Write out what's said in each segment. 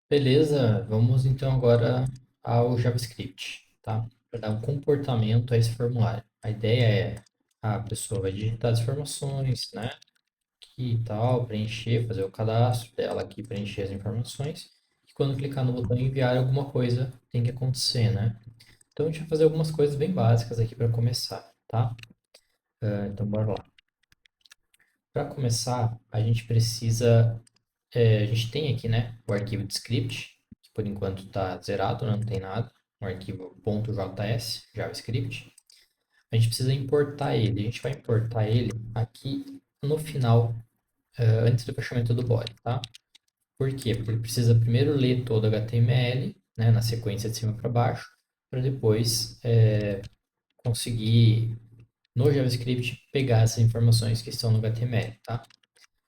Beleza, vamos então agora ao JavaScript, tá? Para dar um comportamento a esse formulário. A ideia é a pessoa vai digitar as informações, né? Aqui e tal, preencher, fazer o cadastro dela aqui, preencher as informações. E quando clicar no botão enviar, alguma coisa tem que acontecer, né? Então a gente vai fazer algumas coisas bem básicas aqui para começar, tá? Então bora lá. Para começar, a gente precisa a gente tem aqui, né, o arquivo de script, que por enquanto está zerado, né, não tem nada, um arquivo .js, JavaScript. A gente precisa importar ele. A gente vai importar ele aqui no final, antes do fechamento do body, tá? Por quê? Porque ele precisa primeiro ler todo o HTML, né, na sequência de cima para baixo, para depois conseguir, no JavaScript, pegar essas informações que estão no HTML, tá?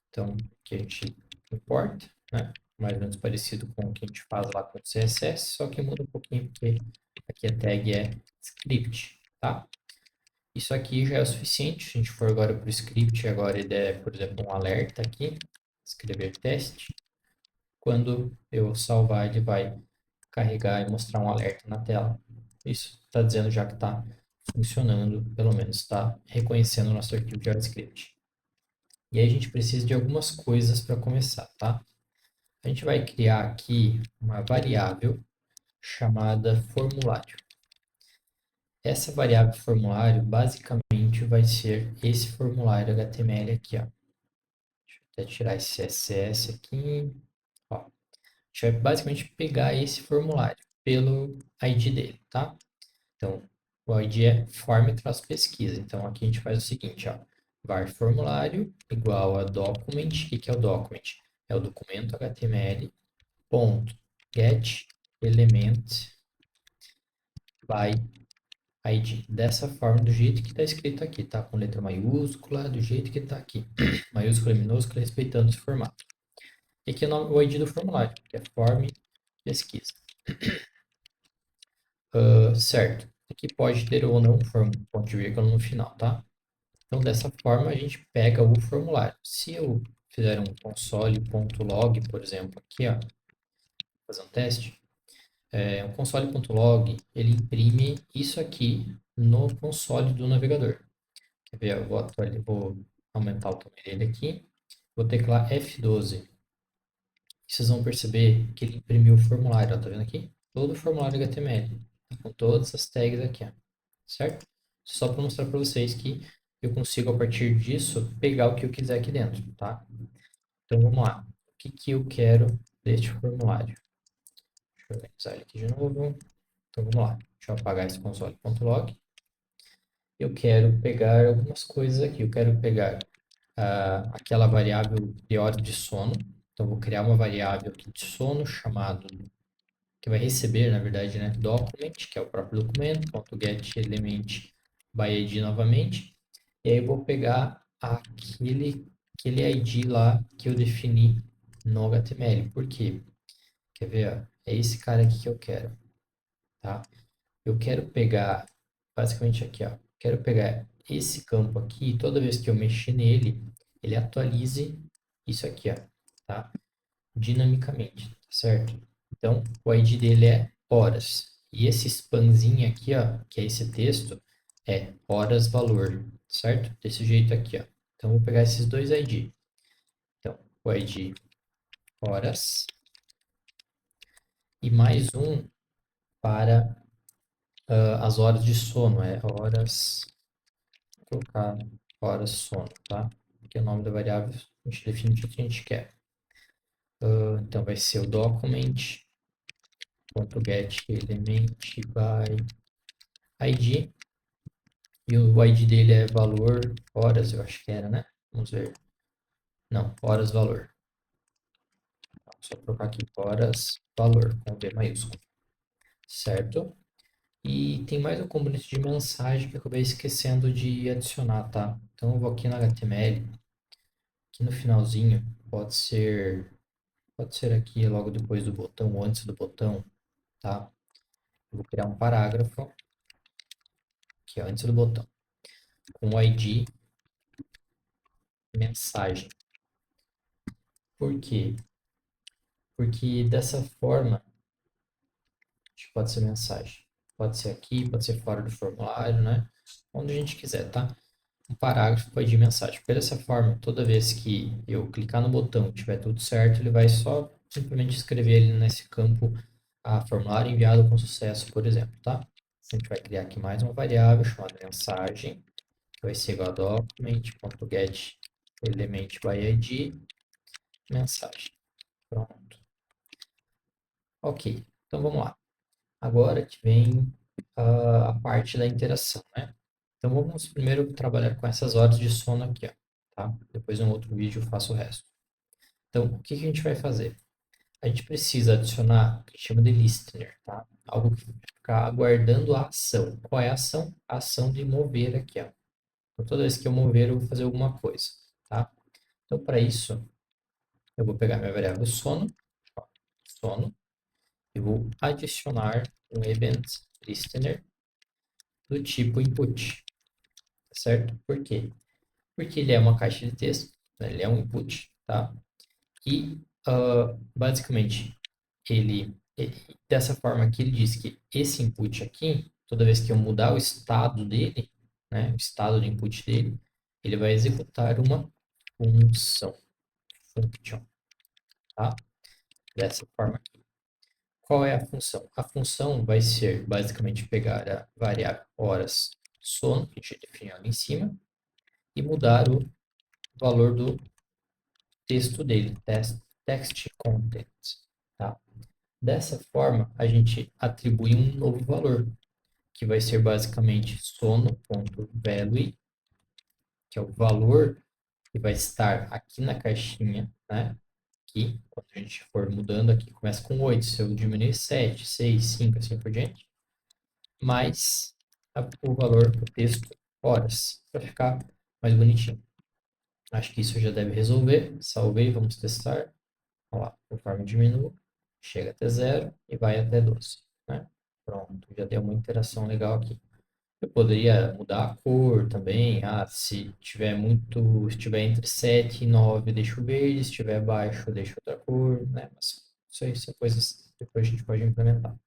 Então, aqui a gente importa, né? Mais ou menos parecido com o que a gente faz lá com o CSS, só que muda um pouquinho porque aqui a tag é script, tá? Isso aqui já é o suficiente. Se a gente for agora para o script, agora ele é, por exemplo, um alerta aqui, escrever teste. Quando eu salvar, ele vai carregar e mostrar um alerta na tela. Isso está dizendo já que está funcionando, pelo menos está reconhecendo o nosso arquivo JavaScript. E aí a gente precisa de algumas coisas para começar, tá? A gente vai criar aqui uma variável chamada formulário. Essa variável formulário basicamente vai ser esse formulário HTML aqui, ó. Deixa eu até tirar esse CSS aqui. Ó, a gente vai basicamente pegar esse formulário pelo ID dele, tá? Então, o ID é form-pesquisa. Então, aqui a gente faz o seguinte, ó. Var formulário igual a document. O que é o document? É o documento HTML ponto get element by ID. Dessa forma, do jeito que está escrito aqui, tá? Com letra maiúscula, do jeito que está aqui. Maiúscula e minúscula, respeitando esse formato. E aqui é o ID do formulário, que é form pesquisa. Certo. Aqui pode ter ou não um ponto de vírgula no final, tá? Então, dessa forma, a gente pega o formulário. Se eu fizer um console.log, por exemplo, aqui, ó, fazer um teste, o console.log, ele imprime isso aqui no console do navegador. Quer ver? Eu vou aumentar o tamanho dele aqui. Vou teclar F12. Vocês vão perceber que ele imprimiu o formulário, ó, tá vendo aqui? Todo o formulário HTML, com todas as tags aqui, ó, certo? Só para mostrar para vocês que eu consigo, a partir disso, pegar o que eu quiser aqui dentro, tá? Então, vamos lá. O que que eu quero deste formulário? Deixa eu organizar ele aqui de novo. Então vamos lá. Deixa eu apagar esse console.log. Eu quero pegar algumas coisas aqui. Eu quero pegar aquela variável de hora de sono. Então vou criar uma variável aqui de sono chamado que vai receber, na verdade, né, document, que é o próprio documento, .get element by ID novamente. E aí eu vou pegar aquele ID lá que eu defini no HTML. Por quê? Quer ver? Ó? É esse cara aqui que eu quero, tá? Eu quero pegar, basicamente aqui, ó. Quero pegar esse campo aqui e toda vez que eu mexer nele, ele atualize isso aqui, ó, tá? Dinamicamente, tá certo? Então, o ID dele é horas. E esse spanzinho aqui, ó, que é esse texto, é horas valor, certo? Desse jeito aqui, ó. Então, vou pegar esses dois ID. Então, o ID horas e mais um para as horas de sono, é horas. Colocar horas sono, tá? Porque o nome da variável a gente define o que a gente quer. Então vai ser o document.get element by ID. E o ID dele é valor horas, eu acho que era, né? Vamos ver. Não, horas valor. Só colocar aqui horas valor com V maiúsculo. Certo? E tem mais um componente de mensagem que eu acabei esquecendo de adicionar, tá? Então eu vou aqui no HTML, aqui no finalzinho, pode ser aqui logo depois do botão ou antes do botão, tá? Eu vou criar um parágrafo aqui ó, antes do botão, com o ID mensagem. Por quê? Porque dessa forma, pode ser mensagem. Pode ser aqui, pode ser fora do formulário, né? Onde a gente quiser, tá? Um parágrafo pode ir mensagem. Porque dessa forma, toda vez que eu clicar no botão e tiver tudo certo, ele vai só simplesmente escrever ali nesse campo formulário enviado com sucesso, por exemplo, tá? A gente vai criar aqui mais uma variável chamada mensagem, que vai ser igual a document.get element by id mensagem. Pronto. Ok, então vamos lá. Agora que vem a parte da interação, né? Então vamos primeiro trabalhar com essas horas de sono aqui, ó, tá? Depois em um outro vídeo eu faço o resto. Então, o que que a gente vai fazer? A gente precisa adicionar o que chama de listener, tá? Algo que vai ficar aguardando a ação. Qual é a ação? A ação de mover aqui, ó. Então, toda vez que eu mover, eu vou fazer alguma coisa, tá? Então, para isso, eu vou pegar minha variável sono, ó, sono, e vou adicionar um event listener do tipo input, tá certo? Por quê? Porque ele é uma caixa de texto, né? Ele é um input, tá? E, basicamente, dessa forma aqui, ele diz que esse input aqui, toda vez que eu mudar o estado dele, né, o estado do input dele, ele vai executar uma função, function, tá? Dessa forma aqui. Qual é a função? A função vai ser, basicamente, pegar a variável horas sono, que a gente definiu ali em cima, e mudar o valor do texto dele, text content, tá? Dessa forma, a gente atribui um novo valor, que vai ser basicamente sono.value, que é o valor que vai estar aqui na caixinha, né? Aqui, quando a gente for mudando aqui, começa com 8, se eu diminuir 7, 6, 5, assim por diante, mais o valor do texto horas, para ficar mais bonitinho. Acho que isso já deve resolver. Salvei, vamos testar. Olha lá, conforme diminui, chega até 0 e vai até 12, né? Pronto, já deu uma interação legal aqui. Eu poderia mudar a cor também. Se tiver muito, se tiver entre 7 e 9, eu deixo verde, se tiver baixo, eu deixo outra cor, né? Mas isso aí são coisas que depois a gente pode implementar.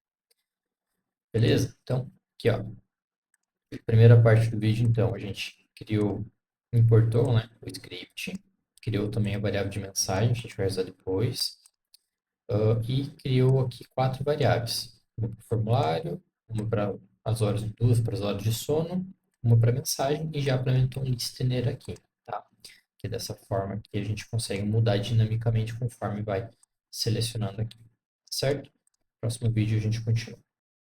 Beleza? Então, aqui, ó. Primeira parte do vídeo, então, a gente importou, né, o script, criou também a variável de mensagem, a gente vai usar depois. E criou aqui 4 variáveis. Uma para o formulário, uma para as horas, duas para as horas de sono, uma para mensagem e já implementou um listener aqui, tá? Que é dessa forma que a gente consegue mudar dinamicamente conforme vai selecionando aqui, certo? Próximo vídeo a gente continua.